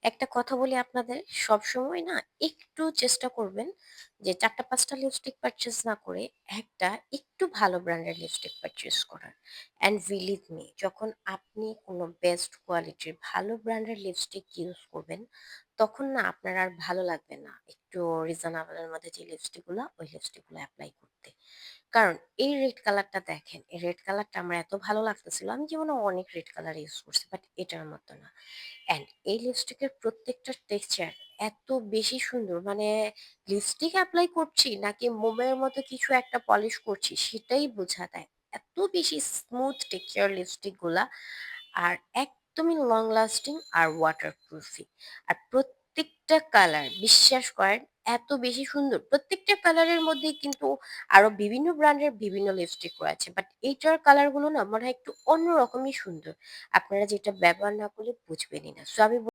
একটা কথা বলি আপনাদের, সবসময় না একটু চেষ্টা করবেন যে ৪টা ৫টা লিপস্টিক পারচেজ না করে একটা একটু ভালো ব্র্যান্ডের লিপস্টিক পারচেজ করার। অ্যান্ড বিলিভ মি, যখন আপনি কোনো বেস্ট কোয়ালিটির ভালো ব্র্যান্ডের লিপস্টিক ইউজ করবেন, তখন না আপনার আর ভালো লাগবে না একটু রিজনেবল এর মধ্যে যে লিপস্টিকগুলো, ওই লিপস্টিকগুলো এপ্লাই করতে। কারণ এই রেড কালারটা দেখেন, এই রেড কালারটা আমার এত ভালো লাগতেছিল। আমি জীবনে অনেক রেড কালার ইউজ করছি, বাট এটার মতো না। অ্যান্ড এই লিপস্টিকের প্রত্যেকটা টেক্সচার এত বেশি সুন্দর, মানে লিপস্টিক অ্যাপ্লাই করছি নাকি মোমের মতো কিছু একটা পলিশ করছি সেটাই বোঝা দেয়। এত বেশি স্মুথ টেক্সচার লিপস্টিক গুলা, আর একদমই লং লাস্টিং আর ওয়াটার প্রুফি। আর প্রত্যেকটা কালার, বিশ্বাস করেন, এত বেশি সুন্দর। প্রত্যেকটা কালারের মধ্যে কিন্তু আরো বিভিন্ন ব্র্যান্ডের বিভিন্ন লিপস্টিক রয়েছে, বাট এইটার কালার গুলো না মনে হয় একটু অন্যরকমই সুন্দর। আপনারা যেটা ব্যবহার না করলে বুঝবেনই না। সো আমি